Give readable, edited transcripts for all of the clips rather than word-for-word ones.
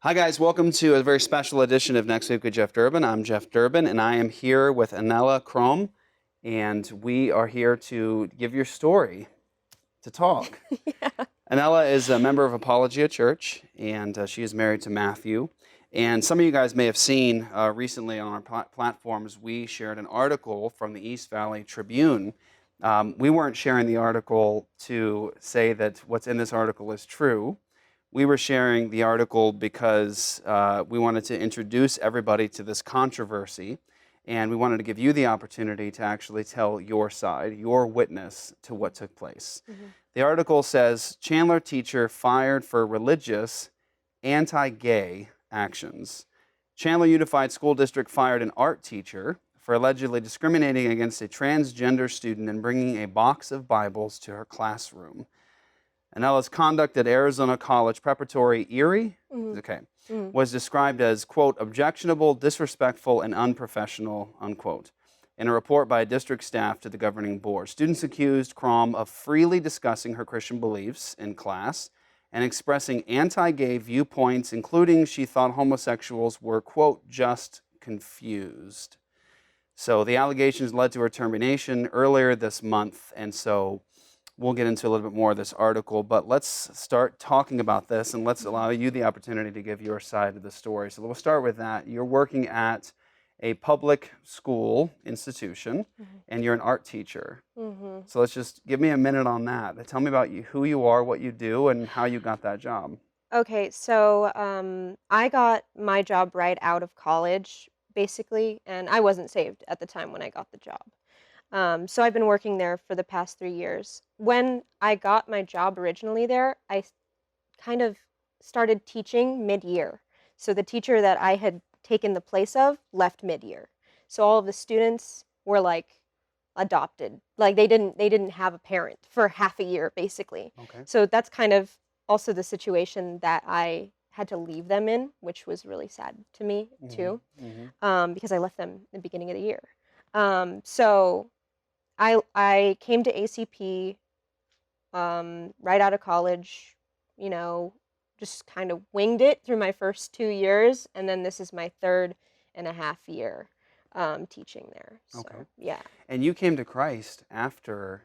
Hi guys, welcome to a very special edition of Next Week with Jeff Durbin. I'm Jeff Durbin and I am here with Annella Krom, and we are here to give your story, to talk. Yeah. Annella is a member of Apologia Church, and she is married to Matthew. And some of you guys may have seen recently on our platforms, we shared an article from the East Valley Tribune. We weren't sharing the article to say that what's in this article is true. We were sharing the article because we wanted to introduce everybody to this controversy, and we wanted to give you the opportunity to actually tell your side, your witness to what took place. Mm-hmm. The article says, Chandler teacher fired for religious, anti-gay actions. Chandler Unified School District fired an art teacher for allegedly discriminating against a transgender student and bringing a box of Bibles to her classroom. Annella's conduct at Arizona College Preparatory Erie was described as, quote, objectionable, disrespectful, and unprofessional, unquote, in a report by district staff to the governing board. Students accused Crom of freely discussing her Christian beliefs in class and expressing anti-gay viewpoints, including she thought homosexuals were, quote, just confused. So the allegations led to her termination earlier this month, and so we'll get into a little bit more of this article, but let's start talking about this and let's allow you the opportunity to give your side of the story. So we'll start with that. You're working at a public school institution and you're an art teacher. So let's just give me a minute on that. Tell me about you, who you are, what you do, and how you got that job. Okay, so I got my job right out of college, basically, and I wasn't saved at the time when I got the job. So I've been working there for the past 3 years. When I got my job originally there, kind of started teaching mid-year. So the teacher that I had taken the place of left mid-year. So all of the students were like adopted. Like they didn't have a parent for half a year basically. Okay. So that's kind of also the situation that I had to leave them in, which was really sad to me too, because I left them in the beginning of the year. So I came to ACP right out of college, you know, just kind of winged it through my first 2 years, and then this is my 3.5 year teaching there. So, Okay. yeah. And you came to Christ after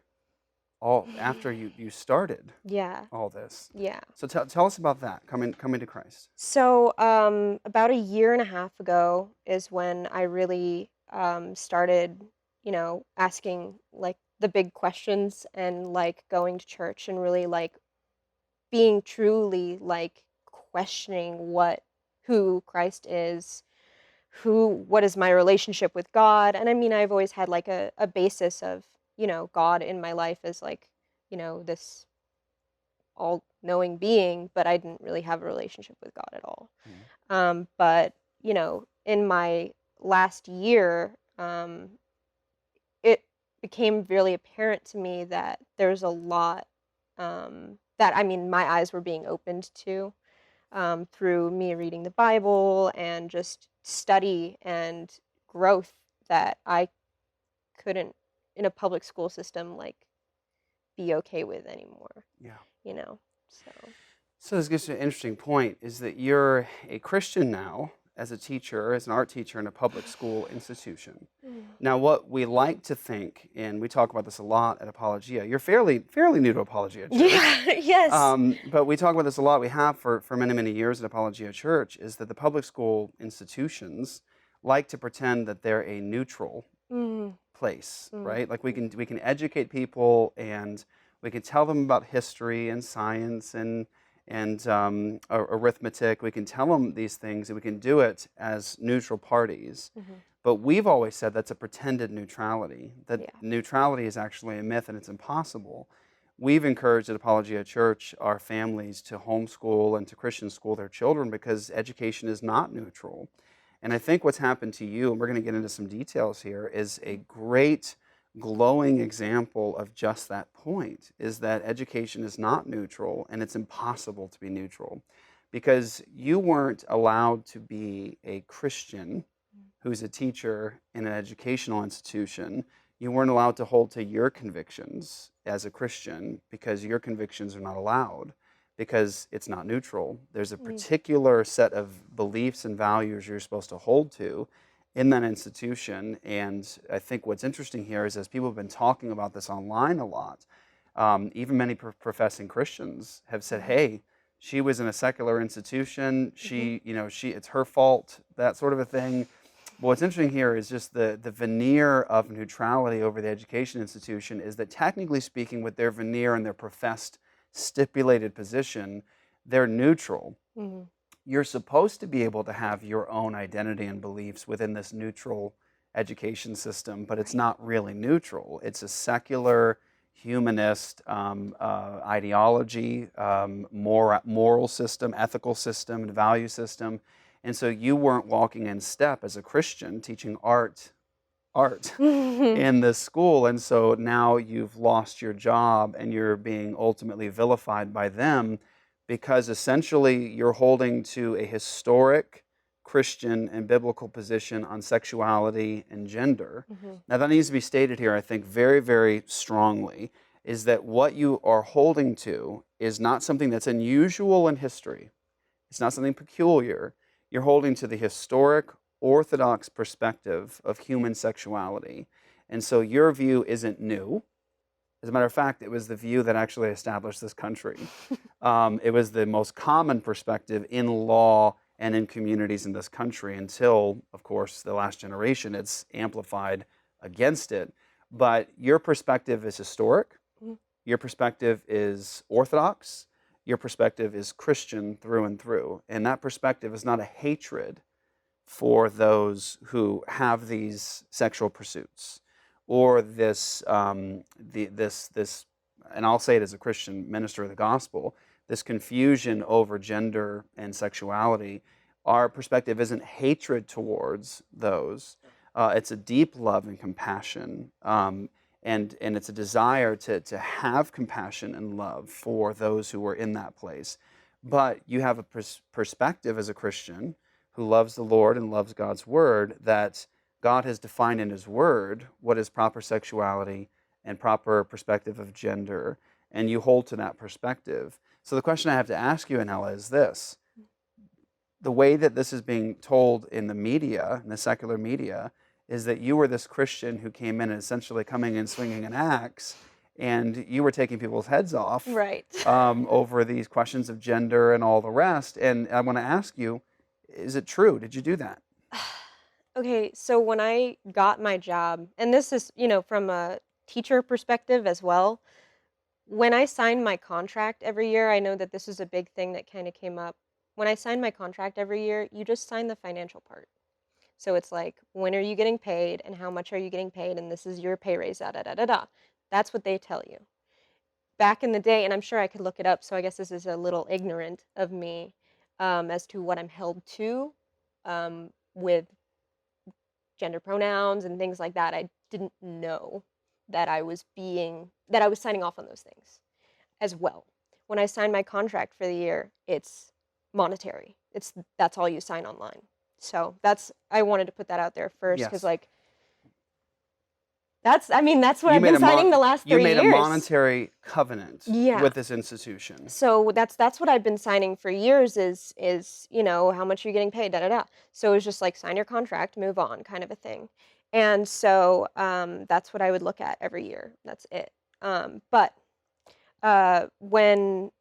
you started Yeah. all this. Yeah. So tell us about that, coming to Christ. So, about a year and a half ago is when I really started, asking like the big questions and like going to church and really like being truly like questioning who Christ is, what is my relationship with God. And I mean, I've always had like a basis of, God in my life as like, this all-knowing being, but I didn't really have a relationship with God at all. But in my last year, it became really apparent to me that there's a lot that I mean, my eyes were being opened to through me reading the Bible and just study and growth that I couldn't in a public school system like be okay with anymore. Yeah. So. So this gets to an interesting point, is that you're a Christian now as a teacher, as an art teacher in a public school institution. Now, what we like to think, and we talk about this a lot at Apologia, you're fairly new to Apologia Church. Yeah, yes. But we talk about this a lot, we have for many, many years at Apologia Church, is that the public school institutions like to pretend that they're a neutral place, right? Like we can educate people and we can tell them about history and science and arithmetic. We can tell them these things and we can do it as neutral parties. But we've always said that's a pretended neutrality, that neutrality is actually a myth and it's impossible. We've encouraged at Apologia Church our families to homeschool and to Christian school their children because education is not neutral. And I think what's happened to you, and we're going to get into some details here, is a great glowing example of just that point, is that education is not neutral and it's impossible to be neutral because you weren't allowed to be a Christian who's a teacher in an educational institution. You weren't allowed to hold to your convictions as a Christian because your convictions are not allowed. because it's not neutral. There's a Mm. particular set of beliefs and values you're supposed to hold to in that institution. And I think what's interesting here is as people have been talking about this online a lot, even many professing Christians have said, Mhm. "Hey, she was in a secular institution. Mhm. It's her fault," that sort of a thing. But what's interesting here is just the veneer of neutrality over the education institution is that technically speaking, with their veneer and their professed stipulated position, they're neutral. Mhm. You're supposed to be able to have your own identity and beliefs within this neutral education system, but it's Right. not really neutral. It's a secular, humanist ideology, moral system, ethical system, and value system. And so you weren't walking in step as a Christian teaching art in this school. And so now you've lost your job and you're being ultimately vilified by them because essentially you're holding to a historic Christian and biblical position on sexuality and gender. Mhm. Now, that needs to be stated here, I think, very, very strongly, is that what you are holding to is not something that's unusual in history. It's not something peculiar. You're holding to the historic orthodox perspective of human sexuality. And so your view isn't new. As a matter of fact, it was the view that actually established this country. It was the most common perspective in law and in communities in this country until, of course, the last generation. It's amplified against it. But your perspective is historic. Mhm. Your perspective is orthodox. Your perspective is Christian through and through. And that perspective is not a hatred for those who have these sexual pursuits or this, and I'll say it as a Christian minister of the gospel, this confusion over gender and sexuality. Our perspective isn't hatred towards those. It's a deep love and compassion, and it's a desire to have compassion and love for those who are in that place. But you have a perspective as a Christian who loves the Lord and loves God's word, that God has defined in his word what is proper sexuality and proper perspective of gender, and you hold to that perspective. So the question I have to ask you, Annella, is this. The way that this is being told in the media, in the secular media, is that you were this Christian who came in and essentially coming in swinging an axe, and you were taking people's heads off Right. over these questions of gender and all the rest. And I want to ask you, is it true? Did you do that? Okay, so when I got my job, and this is, from a teacher perspective as well, when I signed my contract every year, I know that this is a big thing that kind of came up. When I signed my contract every year, you just sign the financial part. So it's like, when are you getting paid and how much are you getting paid? And this is your pay raise, da da da da da. That's what they tell you. Back in the day, and I'm sure I could look it up, so I guess this is a little ignorant of me as to what I'm held to with gender pronouns and things like that. I didn't know that I was signing off on those things as well. When I signed my contract for the year, it's monetary. That's all you sign online. So I wanted to put that out there first because Yes. like that's what You I've made been a signing the last you 3 made a years. monetary covenant Yeah. with this institution. So that's what I've been signing for years is, how much are you getting paid, da da da. So it was just like sign your contract, move on kind of a thing. And so that's what I would look at every year. That's it. But when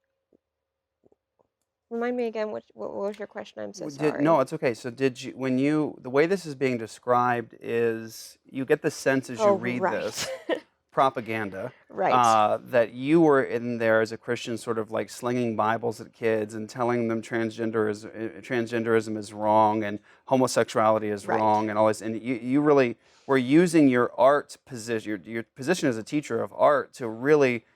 remind me again what was your question? I'm so No, sorry. it's okay. So did you the way this is being described is you get the sense as you Oh, read right. this propaganda Right. that you were in there as a Christian, sort of like slinging Bibles at kids and telling them transgenderism is wrong and homosexuality is Right. wrong and all this. And you really were using your art position, your position as a teacher of art, to really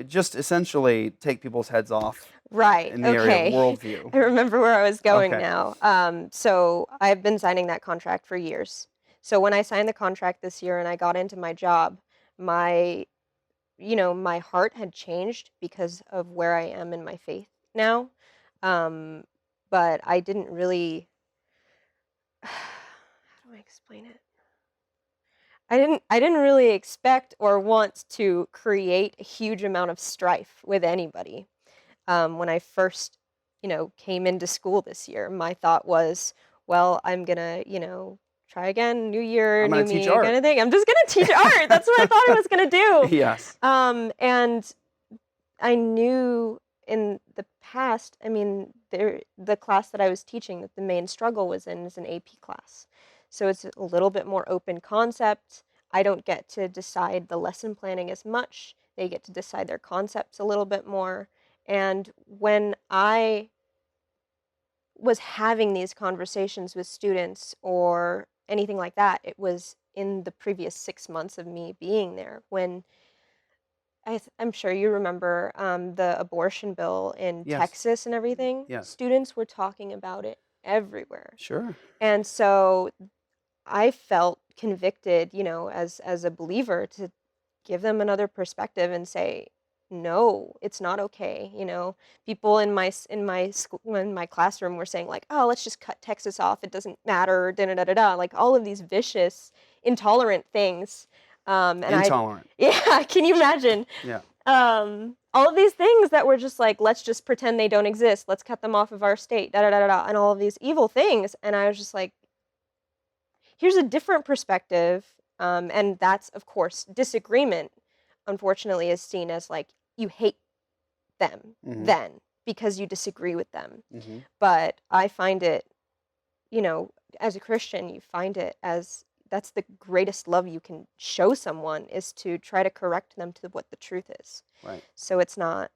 just essentially take people's heads off Right. in the area of Okay. worldview. I remember where I was going Okay. now. So I've been signing that contract for years. So when I signed the contract this year and I got into my job, my my heart had changed because of where I am in my faith now. Um, but I didn't really how do I explain it? I didn't really expect or want to create a huge amount of strife with anybody. When I first, came into school this year, my thought was, well, I'm gonna, try again, new year, I'm going new to teach me kind art. of thing. I'm just gonna teach art. That's what I thought I was gonna do. Yes. And I knew in the past, I mean, the class that I was teaching that the main struggle was in is an AP class. So it's a little bit more open concept. I don't get to decide the lesson planning as much. They get to decide their concepts a little bit more. And when I was having these conversations with students or anything like that, it was in the previous 6 months of me being there when I'm sure you remember the abortion bill in Yes. Texas and everything. Yes. Students were talking about it everywhere. Sure. And so I felt convicted, as a believer to give them another perspective and say, no, it's not okay. People in my school, in my classroom were saying like, oh, let's just cut Texas off. It doesn't matter. Da da da da da. Like all of these vicious, intolerant things. And Intolerant. yeah, can you imagine? Yeah. All of these things that were just like, let's just pretend they don't exist. Let's cut them off of our state. Da da da da da. And all of these evil things. And I was just like, here's a different perspective. And that's, of course, disagreement, unfortunately, is seen as like you hate them then because you disagree with them. But I find it, as a Christian, you find it as that's the greatest love you can show someone is to try to correct them to what the truth is. Right. So it's not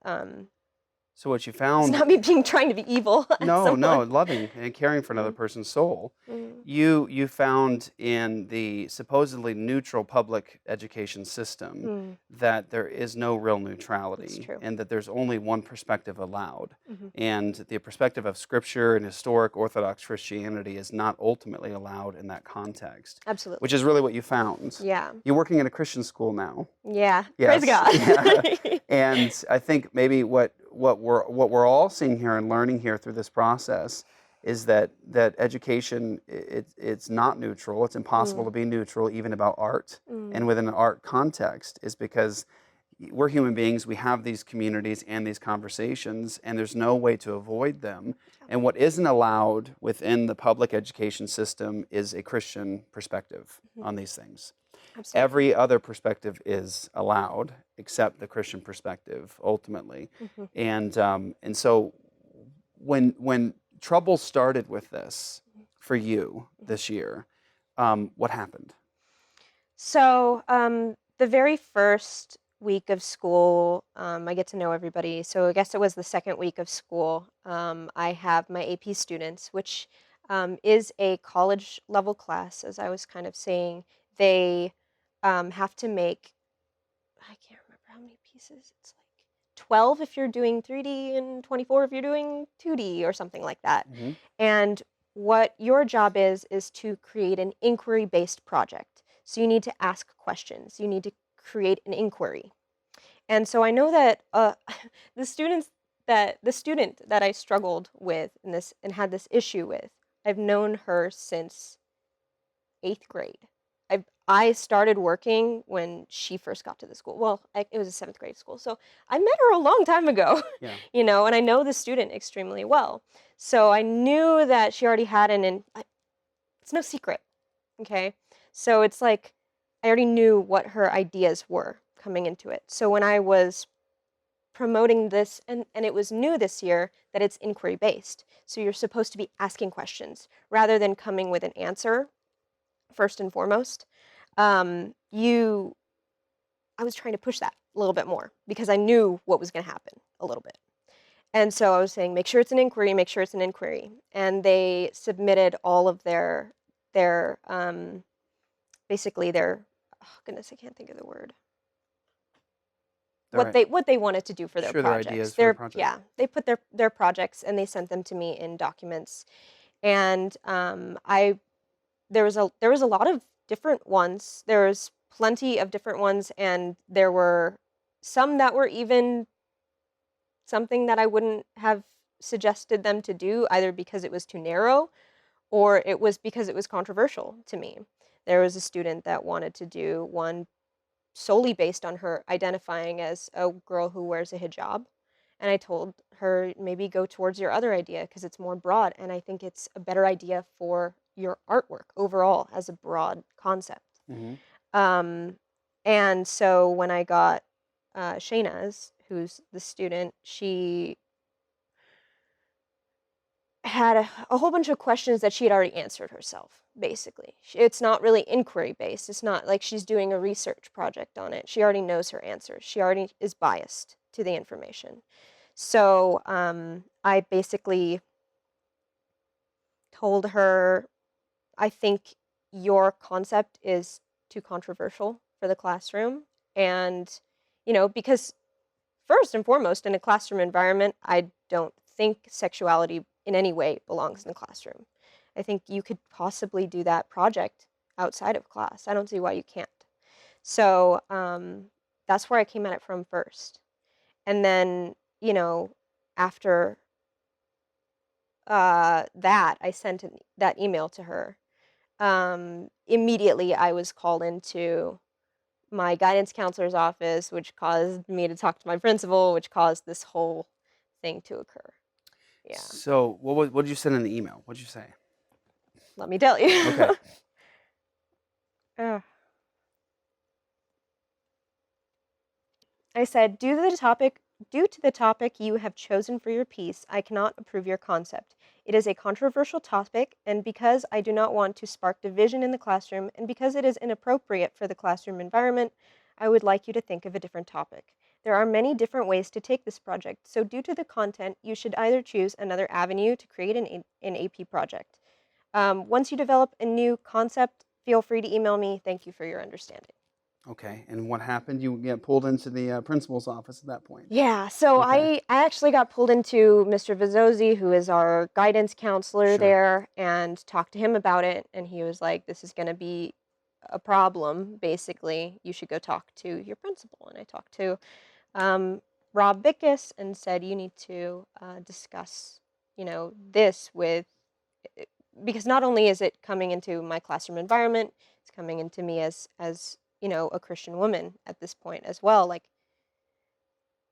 So what you it's found, not me being trying to be evil at no, someone. loving and caring for another person's soul. Mm. You found in the supposedly neutral public education system that there is no real That's neutrality true. and that there's only one perspective allowed. Mhm. And the perspective of Scripture and historic Orthodox Christianity is not ultimately allowed in that context, Absolutely. which is really what you found. Yeah. You're working in a Christian school now. Yeah. Yes. Praise God. Yeah. And I think maybe what we're all seeing here and learning here through this process is that education it's not neutral. It's impossible to be neutral even about art and within an art context is because we're human beings. We have these communities and these conversations, and there's no way to avoid them. And what isn't allowed within the public education system is a Christian perspective on these things. Absolutely. Every other perspective is allowed except the Christian perspective, ultimately. And so when trouble started with this for you this year, what happened? So the very first week of school, I get to know everybody. So I guess it was the second week of school. I have my AP students, which is a college level class, as I was kind of saying. They have to make, I can't remember how many pieces. It's like 12 if you're doing 3D and 24 if you're doing 2D or something like that. And what your job is to create an inquiry-based project. So you need to ask questions. You need to create an inquiry. And so I know that the student that I struggled with in this and had this issue with, I've known her since 8th grade. I started working when she first got to the school. Well, it was a 7th grade school, so I met her a long time ago. Yeah. And I know the student extremely well. So I knew that she already had it's no secret, okay? So it's like I already knew what her ideas were coming into it. So when I was promoting this, and it was new this year that it's inquiry based. So you're supposed to be asking questions rather than coming with an answer first and foremost. I was trying to push that a little bit more because I knew what was going to happen a little bit. And so I was saying, make sure it's an inquiry, make sure it's an inquiry. And they submitted all of their basically their, oh goodness, I can't think of the word. What they wanted to do for their projects. Their ideas for the project. Yeah, they put their projects and they sent them to me in documents. And there was a lot of different ones. There was plenty of different ones, and there were some that were even something that I wouldn't have suggested them to do, either because it was too narrow or it was because it was controversial to me. There was a student that wanted to do one solely based on her identifying as a girl who wears a hijab, And I told her, maybe go towards your other idea because it's more broad. And I think it's a better idea for your artwork overall as a broad concept. Hmm. Um, and so when I got Shayna's, who's the student, she had a whole bunch of questions that she had already answered herself, basically. It's not really inquiry based. It's not like she's doing a research project on it. She already knows her answers. She already is biased to the information. So I basically told her, I think your concept is too controversial for the classroom. And, because first and foremost, in a classroom environment, I don't think sexuality in any way belongs in the classroom. I think you could possibly do that project outside of class. I don't see why you can't. So that's where I came at it from first. And then, after that, I sent that email to her. Immediately, I was called into my guidance counselor's office, which caused me to talk to my principal, which caused this whole thing to occur. Yeah. So what did you send in the email? What did you say? Let me tell you. Okay. I said, due to the topic you have chosen for your piece, I cannot approve your concept. It is a controversial topic, and because I do not want to spark division in the classroom, and because it is inappropriate for the classroom environment, I would like you to think of a different topic. There are many different ways to take this project, so due to the content, you should either choose another avenue to create an AP project. Once you develop a new concept, feel free to email me. Thank you for your understanding. Okay. And what happened? You get pulled into the principal's office at that point. Yeah, so Okay. I actually got pulled into Mr. Vizzosi, who is our guidance counselor Sure. there, and talked to him about it. And he was like, this is going to be a problem, basically. You should go talk to your principal. And I talked to Rob Bickus and said, you need to discuss, this with, because not only is it coming into my classroom environment, it's coming into me as a Christian woman at this point as well. Like,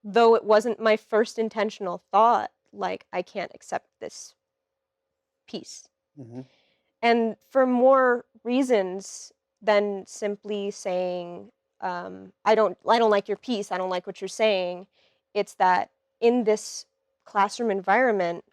though it wasn't my first intentional thought, like, I can't accept this piece. Mm-hmm. And for more reasons than simply saying, I don't like your piece, I don't like what you're saying. It's that in this classroom environment,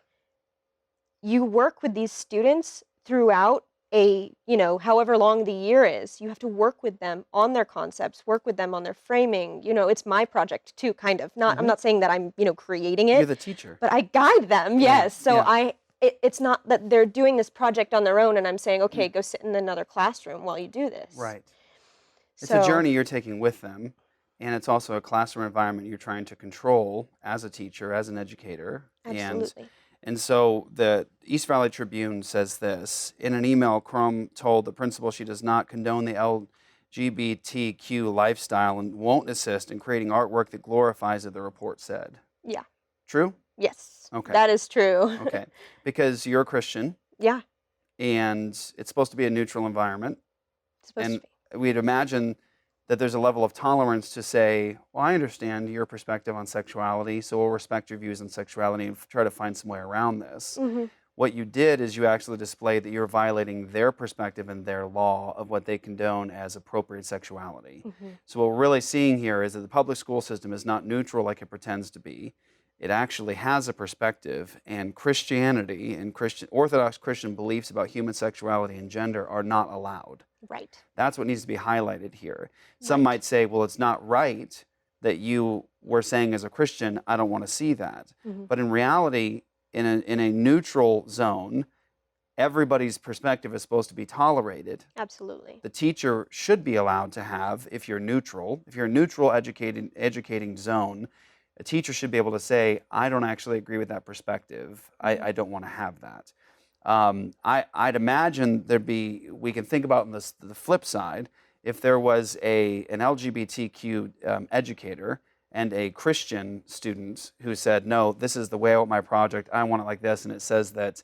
you work with these students throughout however long the year is. You have to work with them on their concepts, work with them on their framing. It's my project too, kind of. I'm not saying that I'm, creating it. You're the teacher. But I guide them, Yeah, yes. So yeah. it's not that they're doing this project on their own and I'm saying, okay, go sit in another classroom while you do this. Right. It's a So, journey you're taking with them, and it's also a classroom environment you're trying to control as a teacher, as an educator. absolutely. And so the East Valley Tribune says this. In an email, Crom told the principal she does not condone the LGBTQ lifestyle and won't assist in creating artwork that glorifies it, the report said. Yeah. True? Yes. Okay. That is true. Okay. Because you're a Christian. Yeah. And it's supposed to be a neutral environment. It's supposed to be. We'd imagine that there's a level of tolerance to say, well, I understand your perspective on sexuality, so we'll respect your views on sexuality and try to find some way around this. Mm-hmm. What you did is you actually displayed that you're violating their perspective and their law of what they condone as appropriate sexuality. Mm-hmm. So what we're really seeing here is that the public school system is not neutral like it pretends to be. It actually has a perspective, and Christianity and Orthodox Christian beliefs about human sexuality and gender are not allowed. Right. That's what needs to be highlighted here. Some might say, well, it's not right that you were saying as a Christian, I don't want to see that. Mm-hmm. But in reality, in a neutral zone, everybody's perspective is supposed to be tolerated. Absolutely. The teacher should be allowed to have, if you're a neutral educating zone, a teacher should be able to say, I don't actually agree with that perspective. I don't want to have that. I'd imagine we can think about the flip side, if there was an LGBTQ educator and a Christian student who said, no, this is the way I want my project, I want it like this, and it says that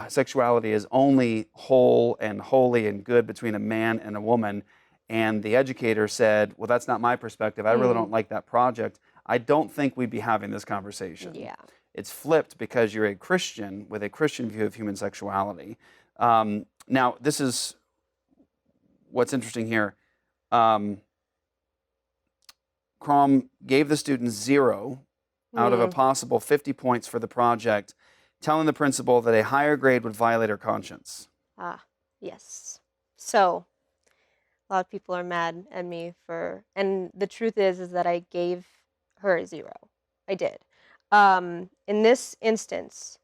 sexuality is only whole and holy and good between a man and a woman, and the educator said, well, that's not my perspective, I really don't like that project, I don't think we'd be having this conversation. Yeah. It's flipped because you're a Christian with a Christian view of human sexuality. Now, this is what's interesting here. Crom gave the students 0 out of a possible 50 points for the project, telling the principal that a higher grade would violate her conscience. Yes. So, a lot of people are mad at me for, and the truth is that I gave her a 0. I did. In this instance,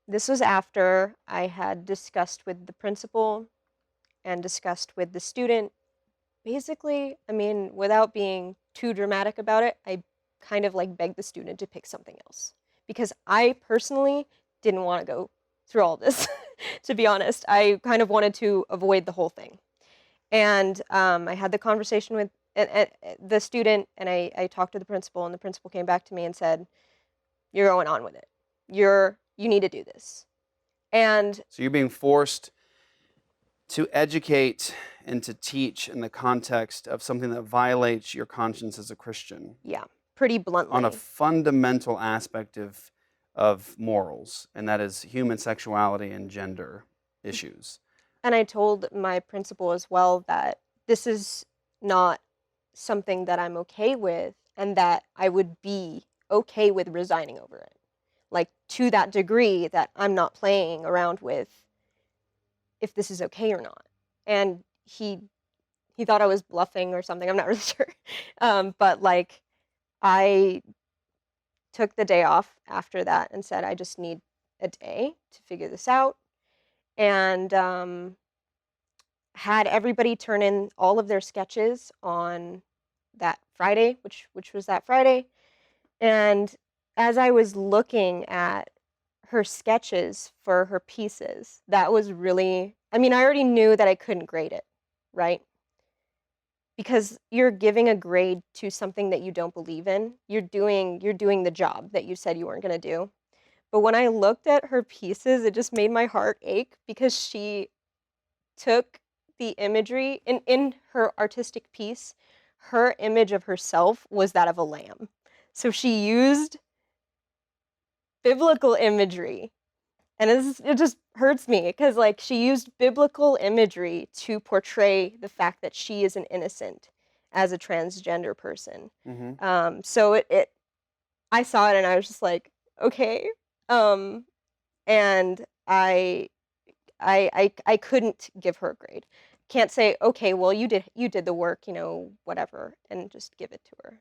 this was after I had discussed with the principal and discussed with the student. Basically, I mean, without being too dramatic about it, I kind of like begged the student to pick something else because I personally didn't want to go through all this. To be honest, I kind of wanted to avoid the whole thing. And I had the conversation with the student, and I talked to the principal, and the principal came back to me and said, "You're going on with it. You need to do this." And so you're being forced to educate and to teach in the context of something that violates your conscience as a Christian. Yeah, pretty bluntly. On a fundamental aspect of morals, and that is human sexuality and gender issues. And I told my principal as well that this is not something that I'm okay with, and that I would be okay with resigning over it. Like, to that degree that I'm not playing around with if this is okay or not. And he thought I was bluffing or something. I'm not really sure. But like, I took the day off after that and said, I just need a day to figure this out. And had everybody turn in all of their sketches on that Friday, which was that Friday. And as I was looking at her sketches for her pieces, that was really, I mean, I already knew that I couldn't grade it, right? Because you're giving a grade to something that you don't believe in. You're doing the job that you said you weren't going to do. But when I looked at her pieces, it just made my heart ache because she took the imagery in her artistic piece. Her image of herself was that of a lamb. So she used biblical imagery. And it just hurts me because, like, she used biblical imagery to portray the fact that she is an innocent as a transgender person. So I saw it and I was just like, okay. And I couldn't give her a grade. Can't say, okay, well, you did the work, whatever, and just give it to her.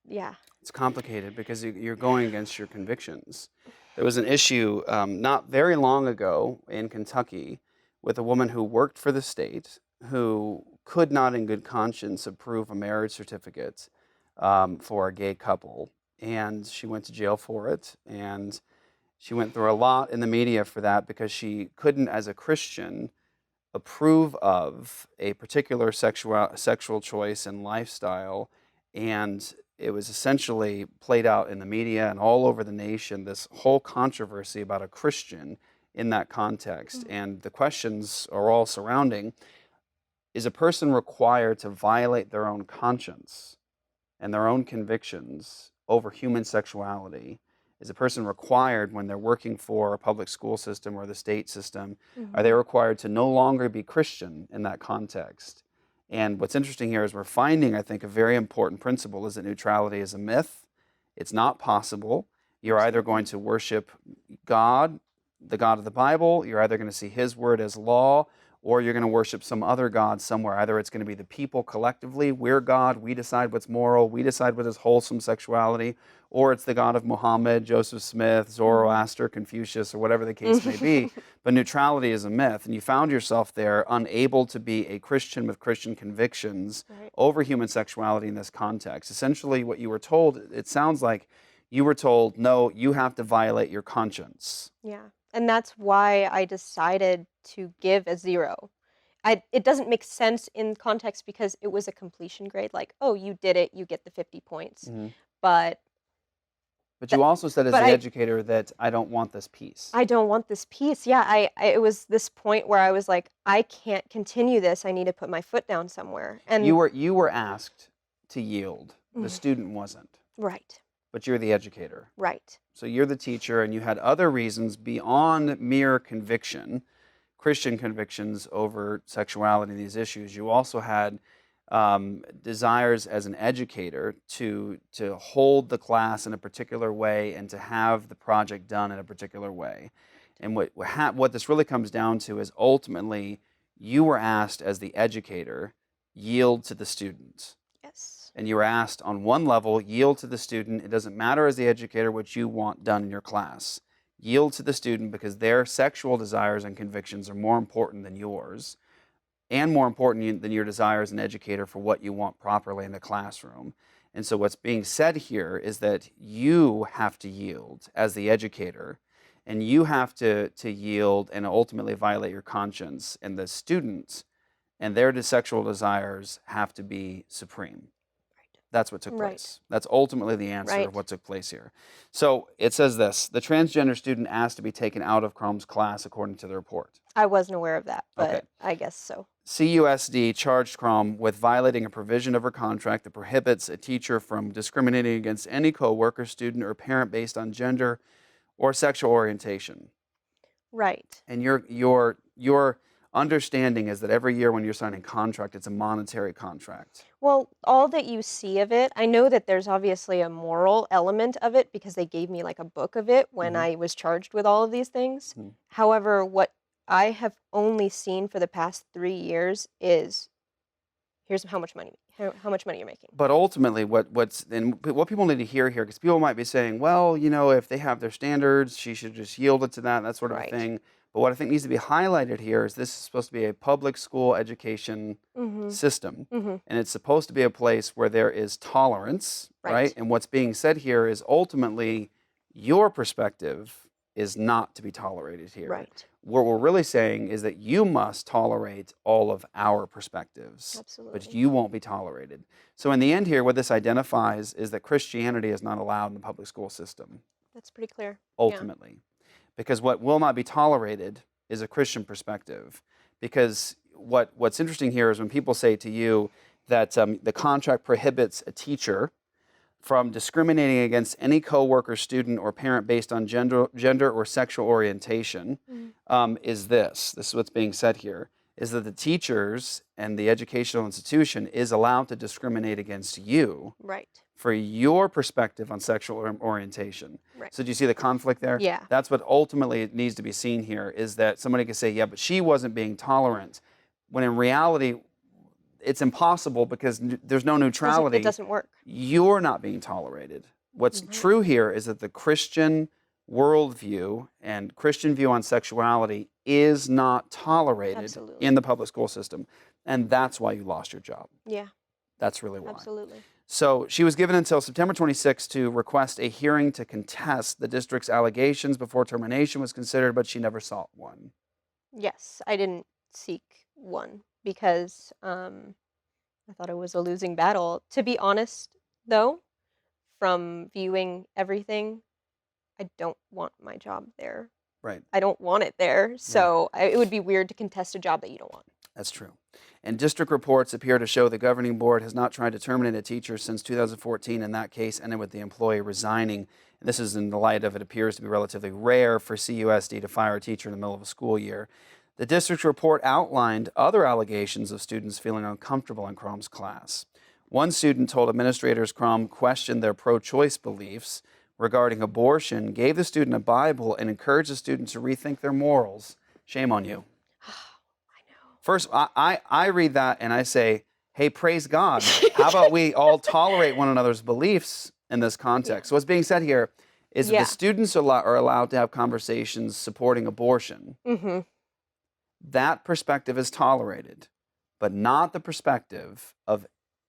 Yeah. It's complicated because you're going against your convictions. There was an issue not very long ago in Kentucky with a woman who worked for the state who could not in good conscience approve a marriage certificate for a gay couple. And she went to jail for it. And she went through a lot in the media for that because she couldn't, as a Christian, approve of a particular sexual choice and lifestyle. And it was essentially played out in the media and all over the nation, this whole controversy about a Christian in that context. And the questions are all surrounding, is a person required to violate their own conscience and their own convictions over human sexuality? Is a person required, when they're working for a public school system or the state system, are they required to no longer be Christian in that context? And what's interesting here is we're finding, I think, a very important principle is that neutrality is a myth. It's not possible. You're either going to worship God, the God of the Bible, you're either going to see His word as law, or you're going to worship some other God somewhere. Either it's going to be the people collectively, we're God, we decide what's moral, we decide what is wholesome sexuality, or it's the God of Muhammad, Joseph Smith, Zoroaster, Confucius, or whatever the case may be. But neutrality is a myth, and you found yourself there unable to be a Christian with Christian convictions over human sexuality in this context. Essentially, what you were told, it sounds like you were told, no, you have to violate your conscience. Yeah. And that's why I decided to give a 0. It doesn't make sense in context because it was a completion grade, like, oh, you did it, you get the 50 points. But you also said as the educator that I don't want this piece. I don't want this piece. Yeah, it was this point where I was like, I can't continue this. I need to put my foot down somewhere. And you were asked to yield. The Mm. student wasn't, Right. but you're the educator. Right. So you're the teacher, and you had other reasons beyond mere conviction, Christian convictions over sexuality and these issues. You also had desires as an educator to hold the class in a particular way and to have the project done in a particular way. And what this really comes down to is ultimately you were asked as the educator, yield to the student. Yes. And you were asked on one level, yield to the student. It doesn't matter as the educator what you want done in your class. Yield to the student because their sexual desires and convictions are more important than yours, and more important than your desire as an educator for what you want properly in the classroom. And so what's being said here is that you have to yield as the educator, and you have to yield and ultimately violate your conscience, and the students and their sexual desires have to be supreme. That's what took Right. place. That's ultimately the answer Right. of what took place here. So it says this: the transgender student asked to be taken out of Crom's class according to the report. I wasn't aware of that, but Okay. I guess so. CUSD charged Crom with violating a provision of her contract that prohibits a teacher from discriminating against any coworker, student, or parent based on gender or sexual orientation. Right. And your understanding is that every year when you're signing a contract, it's a monetary contract. Well, all that you see of it, I know that there's obviously a moral element of it because they gave me like a book of it when Mhm. I was charged with all of these things. Mhm. However, what I have only seen for the past 3 years is here's how much money you're making. But ultimately, what people need to hear here, because people might be saying, well, if they have their standards, she should just yield it to that sort of a Right. thing. But what I think needs to be highlighted here is this is supposed to be a public school education Mm-hmm. system, Mm-hmm. and it's supposed to be a place where there is tolerance, right? Right. And what's being said here is ultimately your perspective is not to be tolerated here. Right. What we're really saying is that you must tolerate all of our perspectives, but Absolutely. you won't be tolerated. So in the end here, what this identifies is that Christianity is not allowed in the public school system, That's pretty clear. ultimately. Because what will not be tolerated is a Christian perspective. Because what's interesting here is when people say to you that the contract prohibits a teacher from discriminating against any coworker, student, or parent based on gender or sexual orientation, is this is what's being said here, is that the teachers and the educational institution is allowed to discriminate against you Right. for your perspective on sexual orientation. Right. So do you see the conflict there? Yeah. That's what ultimately needs to be seen here, is that somebody can say, yeah, but she wasn't being tolerant, when in reality, it's impossible because there's no neutrality. It doesn't work. You're not being tolerated. What's Right. true here is that the Christian worldview and Christian view on sexuality is not tolerated Absolutely. in the public school system. And that's why you lost your job. Yeah. That's really why. Absolutely. So she was given until September 26 to request a hearing to contest the district's allegations before termination was considered, but she never sought one. Yes, I didn't seek one because I thought it was a losing battle. To be honest, though, from viewing everything, I don't want my job there. Right. I don't want it there. So it would be weird to contest a job that you don't want. That's true. And district reports appear to show the governing board has not tried to terminate a teacher since 2014. In that case, ended with the employee resigning. And this is in the light of it appears to be relatively rare for CUSD to fire a teacher in the middle of a school year. The district's report outlined other allegations of students feeling uncomfortable in Crom's class. One student told administrators Crom questioned their pro-choice beliefs regarding abortion, gave the student a Bible, and encouraged the student to rethink their morals. Shame on you. I know. First, I read that and I say, hey, praise God. How about we all tolerate one another's beliefs in this context? Yeah. So what's being said here is that Yeah. the students are allowed to have conversations supporting abortion. Mm-hmm. That perspective is tolerated, but not the perspective of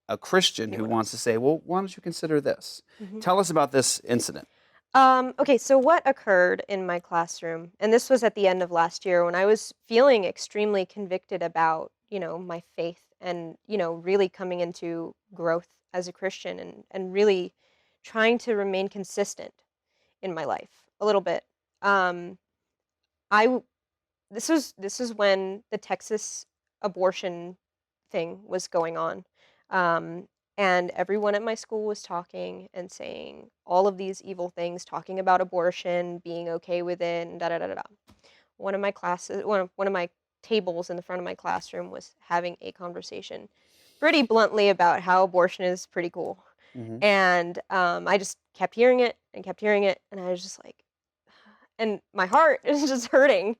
a Christian who wants to say, well, why don't you consider this? Mm-hmm. Tell us about this incident. Okay, so what occurred in my classroom, and this was at the end of last year when I was feeling extremely convicted about, my faith and, really coming into growth as a Christian and really trying to remain consistent in my life a little bit. Um, I w- this is when the Texas abortion thing was going on. Um, And everyone at my school was talking and saying all of these evil things, talking about abortion, being okay with it, and da da da da da. One of my tables in the front of my classroom was having a conversation pretty bluntly about how abortion is pretty cool. Mm-hmm. And I just kept hearing it and kept hearing it, and I was just like, and my heart is just hurting.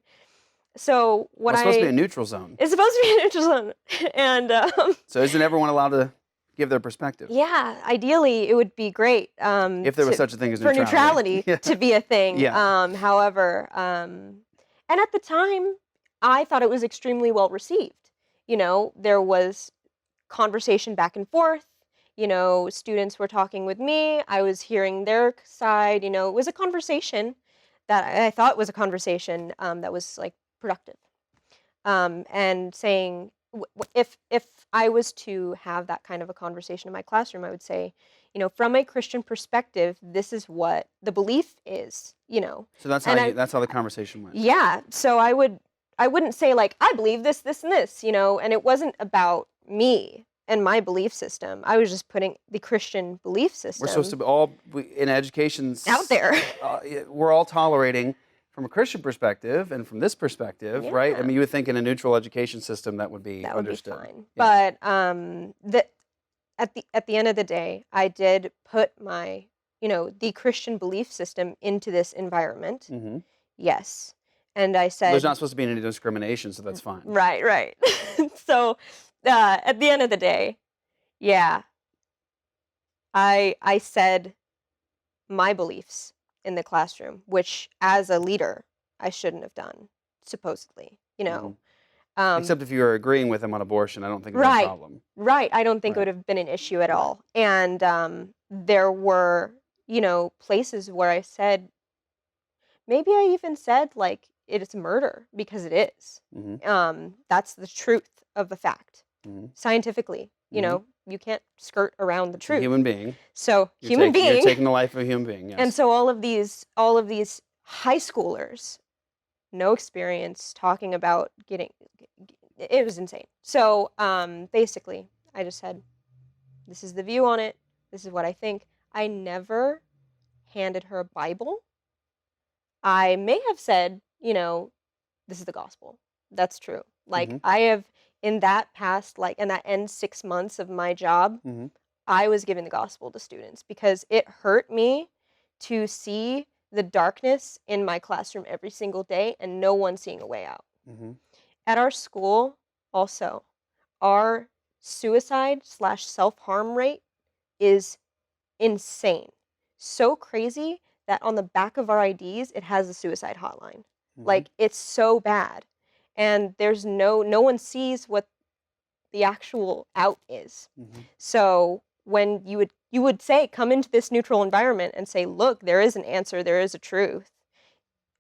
So Well, it's supposed to be a neutral zone. it's supposed to be a neutral zone, and So isn't everyone allowed to give their perspective? yeah, ideally it would be great If there was such a thing as for neutrality. neutrality to be a thing. Yeah. However, and at the time, I thought it was extremely well received. There was conversation back and forth. Students were talking with me. I was hearing their side. It was a conversation that I thought was a conversation that was like productive. And saying if I was to have that kind of a conversation in my classroom, I would say, from a Christian perspective, this is what the belief is. So that's how the conversation went. Yeah. So I wouldn't say like I believe this, this, and this. And it wasn't about me and my belief system. I was just putting the Christian belief system. We're supposed to be in education out there. We're all tolerating from a Christian perspective and from this perspective, right? I mean, you would think in a neutral education system that would be understood. Would be fine. Yeah. But at the end of the day, I did put my the Christian belief system into this environment. Mm-hmm. Yes, and I said there's not supposed to be any discrimination, so that's fine. Right. So at the end of the day, yeah, I said my beliefs in the classroom, which as a leader I shouldn't have done, supposedly. Mm-hmm. Except if you were agreeing with him on abortion, I don't think it was a problem. Right. I don't think it would have been an issue at all. And there were, places where I said, maybe I even said like it's murder because it is. Mm-hmm. That's the truth of the fact. Mm-hmm. Scientifically, you can't skirt around the truth. Human being. So you're taking the life of a human being. Yes. And so all of these high schoolers, no experience, talking about it was insane. So basically, I just said, this is the view on it. This is what I think. I never handed her a Bible. I may have said, this is the gospel. That's true. Like I have in that end 6 months of my job, I was giving the gospel to students because it hurt me to see the darkness in my classroom every single day and no one seeing a way out. Mm-hmm. At our school, also, our suicide/self-harm rate is insane. So crazy that on the back of our IDs, it has a suicide hotline. Mm-hmm. Like, it's so bad. And there's no one sees what the actual out is. Mm-hmm. So when you would say, come into this neutral environment and say, look, there is an answer, there is a truth.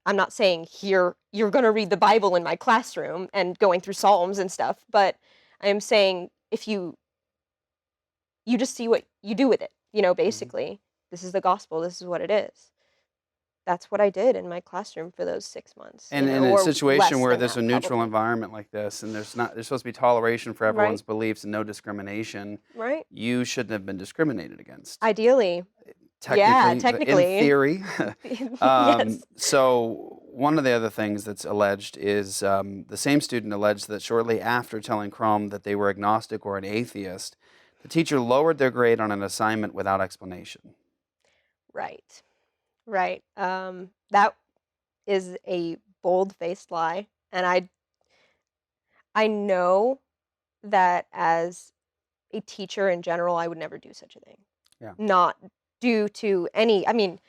I'm not saying here you're going to read the Bible in my classroom and going through Psalms and stuff, but I am saying if you just see what you do with it, basically, this is the gospel, this is what it is. That's what I did in my classroom for those 6 months. And in a situation where there's a neutral environment like this, and there's supposed to be toleration for everyone's beliefs and no discrimination, right? You shouldn't have been discriminated against. Ideally. Technically. In theory. Yes. So one of the other things that's alleged is the same student alleged that shortly after telling Crom that they were agnostic or an atheist, the teacher lowered their grade on an assignment without explanation. Right. That is a bold-faced lie, and I know that as a teacher in general, I would never do such a thing. Yeah. Not due to any. I mean,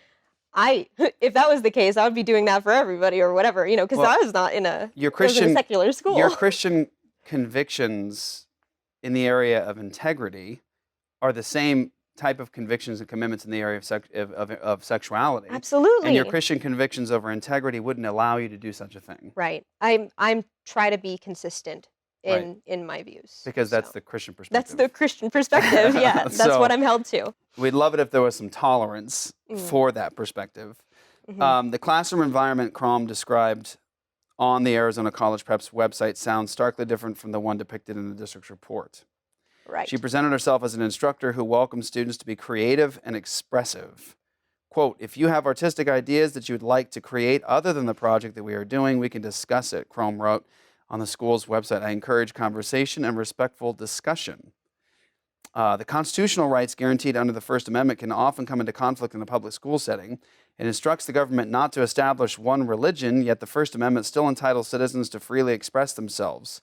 if that was the case, I would be doing that for everybody or whatever, because I was not in a secular school. Your Christian convictions in the area of integrity are the same type of convictions and commitments in the area of sexuality. Absolutely. And your Christian convictions over integrity wouldn't allow you to do such a thing. Right. I'm try to be consistent in my views. Because that's the Christian perspective. That's the Christian perspective, yeah. That's what I'm held to. We'd love it if there was some tolerance for that perspective. Mm-hmm. The classroom environment Crom described on the Arizona College Prep's website sounds starkly different from the one depicted in the district's report. She Right. presented herself as an instructor who welcomes students to be creative and expressive. Quote, if you have artistic ideas that you would like to create other than the project that we are doing, we can discuss it, Crom wrote on the school's website. I encourage conversation and respectful discussion. The constitutional rights guaranteed under the First Amendment can often come into conflict in the public school setting. It instructs the government not to establish one religion, yet the First Amendment still entitles citizens to freely express themselves.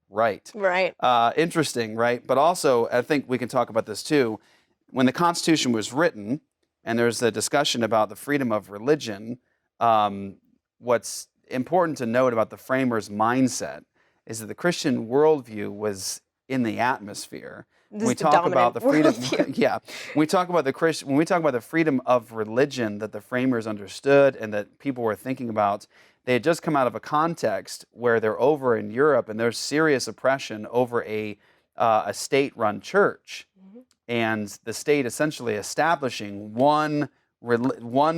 Right. Right. Interesting, right? But also, I think we can talk about this too. When the Constitution was written, and there's a discussion about the freedom of religion, what's important to note about the framers' mindset is that the Christian worldview was in the atmosphere. This When we is the talk about dominant the freedom, worldview. yeah, when we talk about the freedom of religion that the framers understood and that people were thinking about, they had just come out of a context where they're over in Europe and there's serious oppression over a state-run church, Mhm. and the state essentially establishing one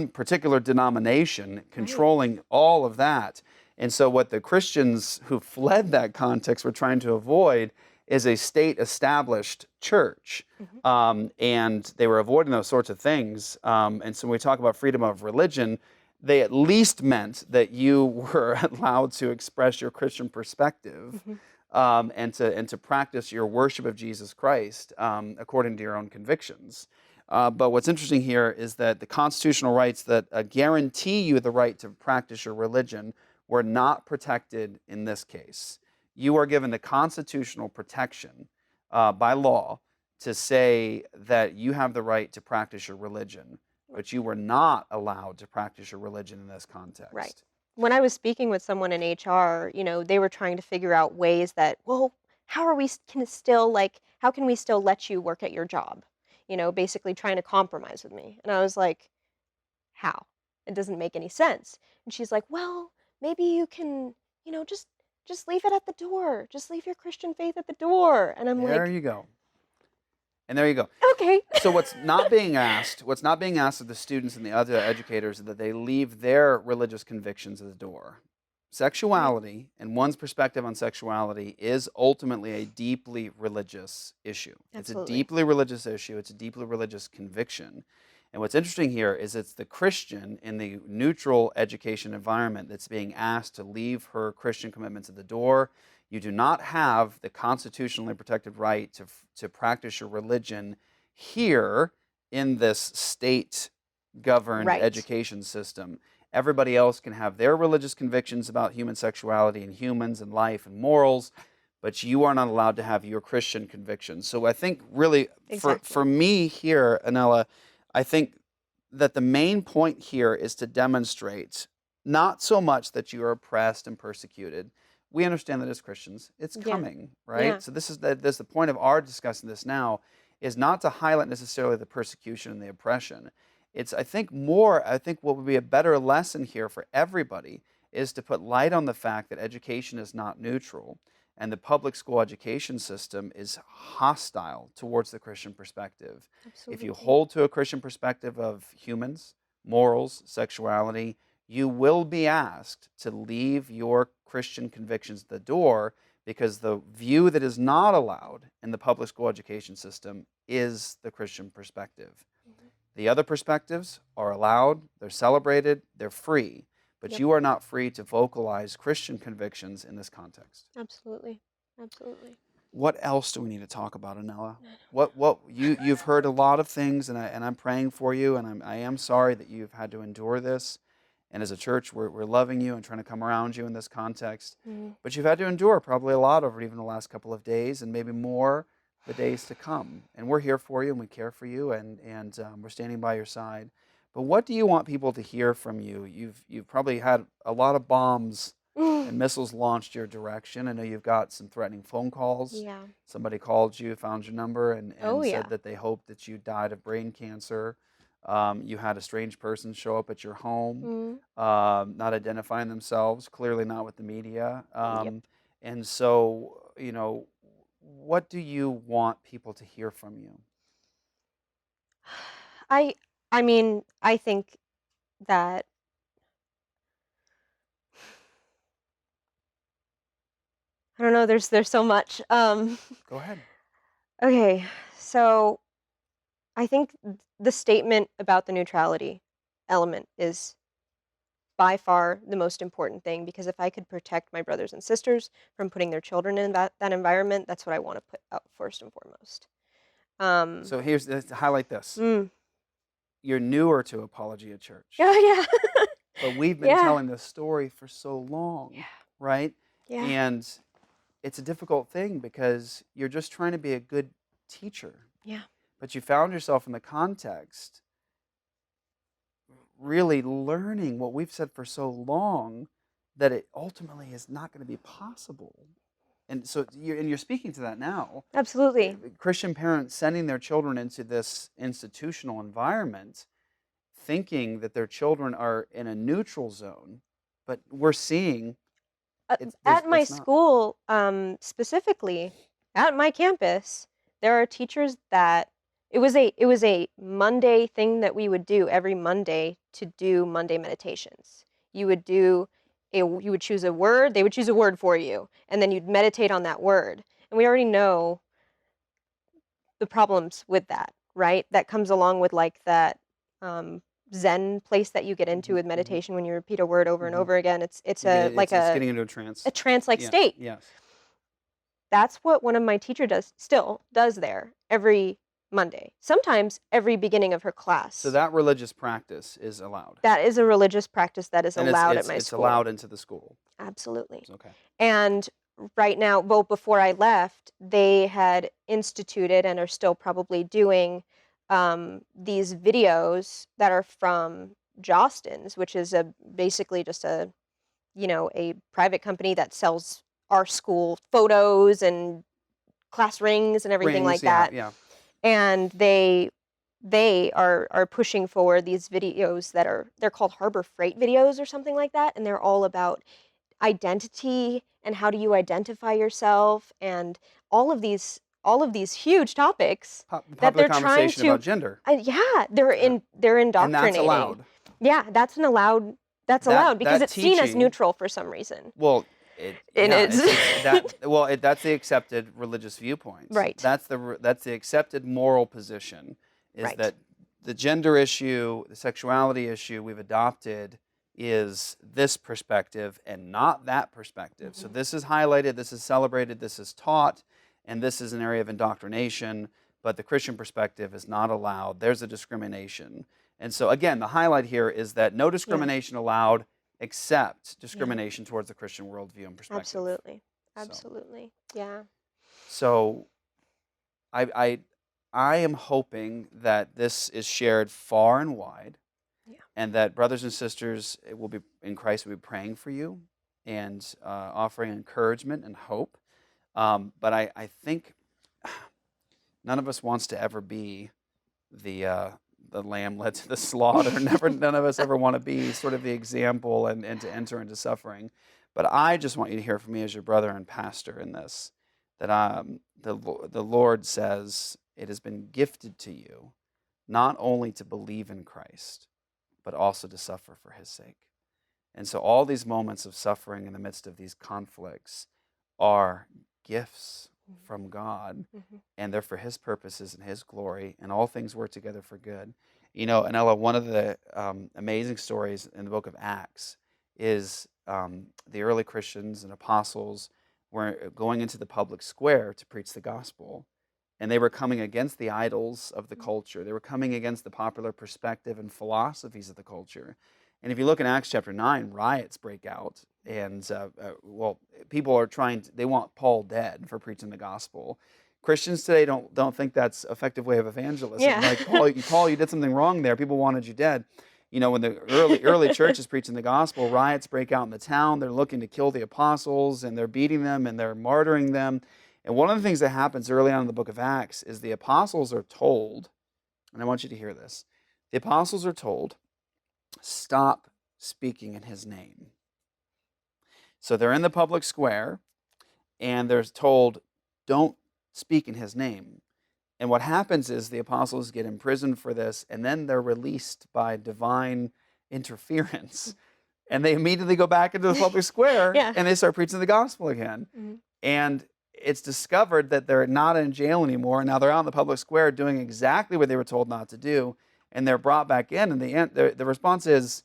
particular denomination, Right. controlling all of that. And so what the Christians who fled that context were trying to avoid is a state-established church. Mhm. And they were avoiding those sorts of things. And so when we talk about freedom of religion, they at least meant that you were allowed to express your Christian perspective, Mhm. and to practice your worship of Jesus Christ according to your own convictions. But what's interesting here is that the constitutional rights that guarantee you the right to practice your religion were not protected in this case. You are given the constitutional protection by law to say that you have the right to practice your religion, but you were not allowed to practice your religion in this Right. context. When I was speaking with someone in HR, they were trying to figure out ways that, well, how are we can still how can we still let you work at your job? Basically trying to compromise with me. And I was like, how? It doesn't make any sense. And she's like, well, maybe you can, just leave it at the door. Just leave your Christian faith at the door. And I'm There like, you go. And there you go. okay. So what's not being asked of the students and the other educators is that they leave their religious convictions at the door. Right. Sexuality and one's perspective on sexuality is ultimately a deeply religious issue. It's a Absolutely. deeply religious issue. It's a deeply religious conviction. And what's interesting here is it's the Christian in the neutral education environment that's being asked to leave her Christian commitments at the door. You do not have the constitutionally protected right to practice your religion here in this state governed Right. education system. Everybody else can have their religious convictions about human sexuality and humans and life and morals, but you are not allowed to have your Christian convictions. So I think really for Exactly. me here, Annella, I think that the main point here is to demonstrate not so much that you are oppressed and persecuted. We understand that as Christians, it's Yeah. coming, right? Yeah. So this is the point of our discussing this now, is not to highlight necessarily the persecution and the oppression. I think what would be a better lesson here for everybody is to put light on the fact that education is not neutral and the public school education system is hostile towards the Christian perspective. If you Absolutely. hold to a Christian perspective of humans, morals, sexuality, you will be asked to leave your Christian convictions at the door, because the view that is not allowed in the public school education system is the Christian perspective. Mhm. The other perspectives are allowed, they're celebrated, they're free, but Yep. you are not free to vocalize Christian convictions in this context. Absolutely. Absolutely. What else do we need to talk about, Anella? What you've heard a lot of things, and I'm praying for you, and I am sorry that you've had to endure this. And as a church, we're loving you and trying to come around you in this context. Mhm. But you've had to endure probably a lot over even the last couple of days, and maybe more the days to come. And we're here for you, and we care for you, and we're standing by your side. But what do you want people to hear from you? You've probably had a lot of bombs and missiles launched your direction. I know you've got some threatening phone calls. Yeah. Somebody called you, found your number, and, Oh, and said yeah. that they hoped that you died of brain cancer. You had a strange person show up at your home, Mhm. not identifying themselves, clearly not with the media. Yep. And so, what do you want people to hear from you? I I mean, I think that I don't know, there's so much. Go ahead. Okay, so I think the statement about the neutrality element is by far the most important thing, because if I could protect my brothers and sisters from putting their children in that environment, that's what I want to put out first and foremost. Um, So here's to highlight this. mm, You're newer to Apologia Church, oh but we've been yeah, telling this story for so long, yeah, right? yeah, And it's a difficult thing because you're just trying to be a good teacher, yeah, but you found yourself in the context really learning what we've said for so long that it ultimately is not going to be possible. And so you're speaking to that now. absolutely. Christian parents sending their children into this institutional environment thinking that their children are in a neutral zone, but we're seeing At my it's not. school, specifically, at my campus, there are teachers that it was a Monday thing that we would do every Monday to do Monday meditations. You would choose a word, they would choose a word for you, and then you'd meditate on that word. And we already know the problems with that, right? That comes along with like that um, Zen place that you get into Mhm, with mhm, meditation when you repeat a word over and mhm. over again. It's You get a it, like it's a getting into a trance. a trance-like Yeah. state. Yes. That's what one of my teacher still does there every Monday. Sometimes every beginning of her So class. that religious practice is allowed, That is a religious practice that is and it's allowed at it's my it's school. allowed into the school. Absolutely. Okay. And right now, well, before I left, they had instituted and are still probably doing these videos that are from Jostens, which is a basically just a private company that sells our school photos and class rings and everything Rings. like Yeah. that. Yeah. And they are pushing forward these videos they're called Harbor Freight videos or something like that, and they're all about identity and how do you identify yourself and all of these huge topics that Popular they're trying conversation to about gender. yeah, Yeah. they're And that's indoctrinating. allowed. Yeah, that's allowed because That it's seen as teaching. neutral for some reason. Well, And yeah, it's that's the accepted religious viewpoint. right, That's the accepted moral position is right. that the gender issue, the sexuality issue we've adopted is this perspective and not that perspective. So Mhm. this is highlighted, this is celebrated, this is taught, and this is an area of indoctrination, but the Christian perspective is not allowed. There's a discrimination. And so again, the highlight here is that no Yeah, discrimination allowed except yeah. discrimination towards the Christian worldview and perspective. Absolutely. So, Absolutely. Yeah. so I, I, I am hoping that this is shared far and wide, Yeah. and that brothers and sisters will be in Christ will be praying for you and offering encouragement and hope. But I think none of us wants to ever be the uh, the lamb led to the slaughter. None of us ever want to be sort of the example and to enter into suffering. But I just want you to hear from me as your brother and pastor in this, that the Lord says it has been gifted to you not only to believe in Christ, but also to suffer for his sake. And so all these moments of suffering in the midst of these conflicts are gifts from God, Mhm. and they're for his purposes and his glory, and all things work together for good. You know, Annella, one of the amazing stories in the book of Acts is the early Christians and apostles were going into the public square to preach the gospel. And they were coming against the idols of the culture. They were coming against the popular perspective and philosophies of the culture. And if you look in Acts chapter 9, riots break out. And, people are they want Paul dead for preaching the gospel. Christians today don't think that's an effective way of evangelism. Yeah. Like, Paul, you did something wrong there. People wanted you dead. You know, when the early church is preaching the gospel, riots break out in the town. They're looking to kill the apostles, and they're beating them, and they're martyring them. And one of the things that happens early on in the book of Acts is the apostles are told, and I want you to hear this, the apostles are told, stop speaking in his name. So they're in the public square, and they're told, don't speak in his name. And what happens is the apostles get imprisoned for this, and then they're released by divine interference. And they immediately go back into the public square, Yeah. and they start preaching the gospel again. Mhm. And it's discovered that they're not in jail anymore. Now they're out in the public square doing exactly what they were told not to do, and they're brought back in. And the response is,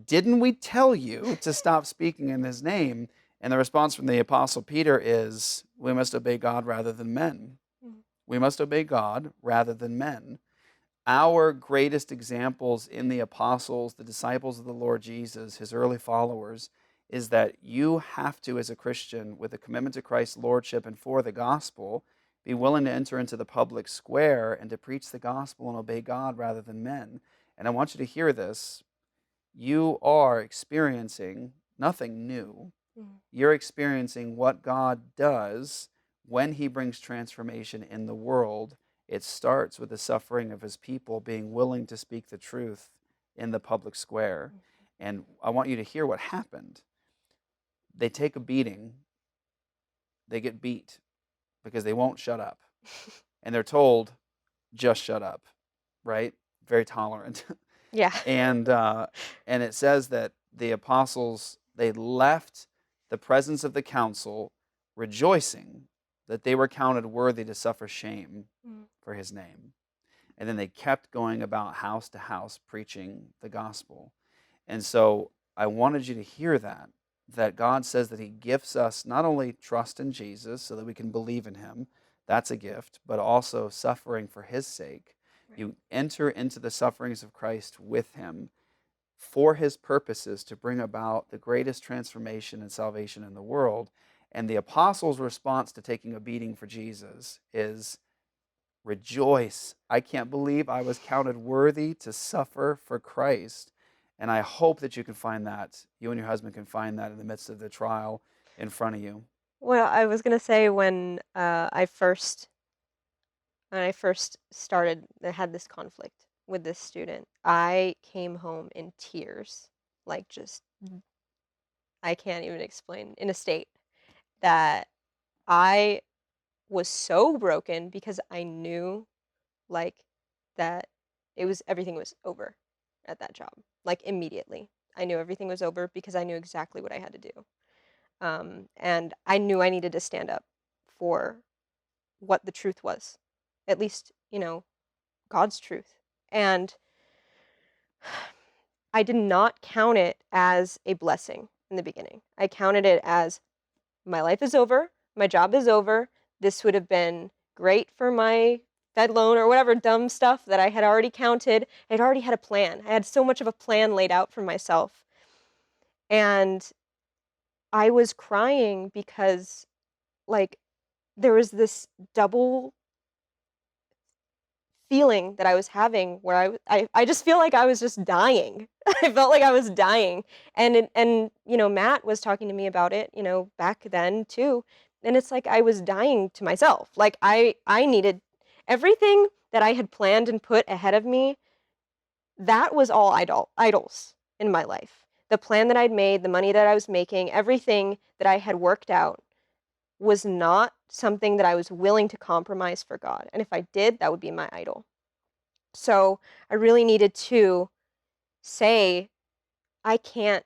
"Didn't we tell you to stop speaking in his name?" And the response from the Apostle Peter is, "We must obey God rather than men. We must obey God rather than men." Our greatest examples in the apostles, the disciples of the Lord Jesus, his early followers, is that you have to, as a Christian, with a commitment to Christ's lordship and for the gospel, be willing to enter into the public square and to preach the gospel and obey God rather than men. And I want you to hear this. You are experiencing nothing new. You're experiencing what God does when he brings transformation in the world. It starts with the suffering of his people being willing to speak the truth in the public square. And I want you to hear what happened. They take a beating. They get beat because they won't shut up. And they're told, just shut up, right? Very tolerant. Yeah. And it says that the apostles, they left the presence of the council rejoicing that they were counted worthy to suffer shame for his name. And then they kept going about house to house preaching the gospel. And so I wanted you to hear that God says that he gifts us not only trust in Jesus so that we can believe in him, that's a gift, but also suffering for his sake. Right. You enter into the sufferings of Christ with him for his purposes to bring about the greatest transformation and salvation in the world. And the apostles' response to taking a beating for Jesus is, rejoice. I can't believe I was counted worthy to suffer for Christ. And I hope that you can find that, you and your husband can find that in the midst of the trial in front of you. Well, I was gonna say when I first started, I had this conflict with this student. I came home in tears, like just I can't even explain, in a state that I was so broken because I knew like that everything was over at that job. Like immediately. I knew everything was over because I knew exactly what I had to do. And I knew I needed to stand up for what the truth was. At least, God's truth. And I did not count it as a blessing in the beginning. I counted it as my life is over, my job is over. This would have been great for my Fed loan or whatever dumb stuff that I had already counted. I had already had a plan. I had so much of a plan laid out for myself. And I was crying because, like, there was this double feeling that I was having where I just feel like I was just dying. I felt like I was dying. And Matt was talking to me about it, back then too. And it's like I was dying to myself. Like I needed everything that I had planned and put ahead of me. That was all idols in my life. The plan that I'd made, the money that I was making, everything that I had worked out was not something that I was willing to compromise for God. And if I did, that would be my idol. So I really needed to say, I can't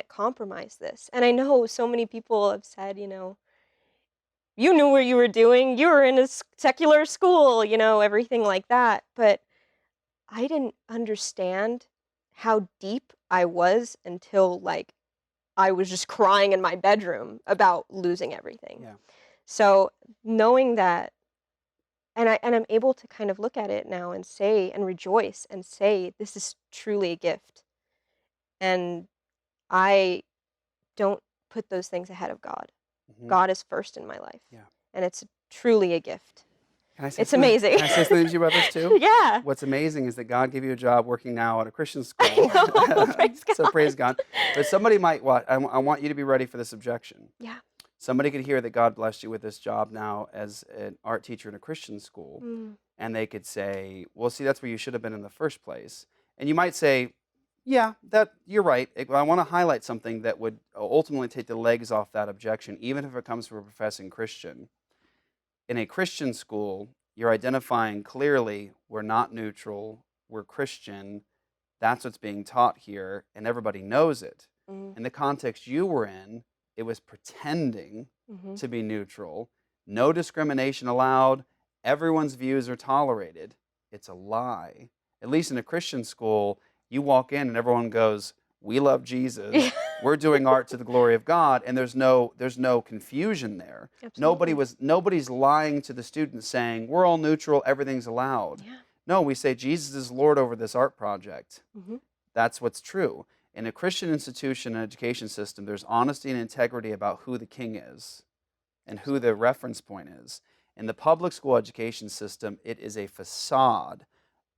compromise this. And I know so many people have said, you knew what you were doing. You were in a secular school, everything like that. But I didn't understand how deep I was until I was just crying in my bedroom about losing everything. Yeah. So knowing that, and I'm able to kind of look at it now and say and rejoice and say this is truly a gift. And I don't put those things ahead of God. Mm-hmm. God is first in my life. Yeah. And it's truly a gift. It's something? amazing. Can I say something to you about this too? Yeah. What's amazing is that God gave you a job working now at a Christian school. I know, praise God. So praise God. But somebody might, I want you to be ready for this objection. Yeah. Somebody could hear that God blessed you with this job now as an art teacher in a Christian school. And they could say, well, see, that's where you should have been in the first place. And you might say, yeah, that you're right. I want to highlight something that would ultimately take the legs off that objection, even if it comes from a professing Christian. In a Christian school, you're identifying clearly, we're not neutral, we're Christian. That's what's being taught here, and everybody knows it. In the context you were in, it was pretending to be neutral. No discrimination allowed. Everyone's views are tolerated. It's a lie. At least in a Christian school, you walk in and everyone goes, "We love Jesus. We're doing art to the glory of God," and there's no confusion there. Absolutely. Nobody's lying to the students saying, "We're all neutral, everything's allowed." Yeah. No, we say Jesus is Lord over this art project. Mhm. That's what's true. In a Christian institution and education system, there's honesty and integrity about who the king is and who the reference point is. In the public school education system, it is a facade.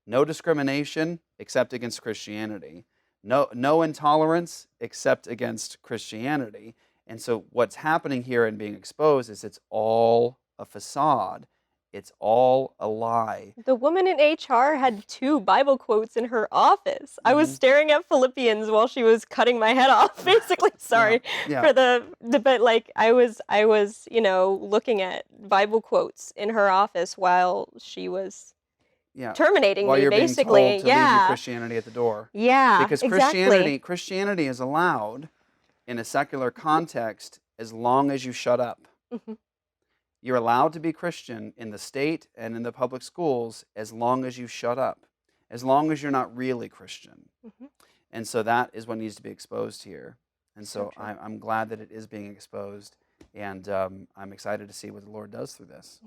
No discrimination except against Christianity. No intolerance except against Christianity. And so what's happening here and being exposed is it's all a facade. It's all a lie. The woman in HR had 2 Bible quotes in her office. I was staring at Philippians while she was cutting my head off, basically. Sorry Yeah. for but like I was, looking at Bible quotes in her office while she was Yeah. terminating While me, you're basically. being told to leave your Christianity at the door. Yeah, Because exactly. Christianity is allowed in a secular context as long as you shut up. Mhm. You're allowed to be Christian in the state and in the public schools as long as you shut up, as long as you're not really Christian. Mhm. And so that is what needs to be exposed here. And So so true. I'm glad that it is being exposed, and I'm excited to see what the Lord does through this.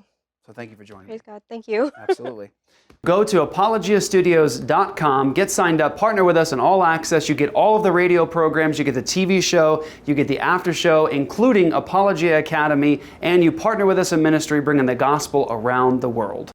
So thank you for joining me. Praise God. Thank you. Absolutely. Go to apologiastudios.com, get signed up, partner with us in all access. You get all of the radio programs, you get the TV show, you get the after show, including Apologia Academy, and you partner with us in ministry, bringing the gospel around the world.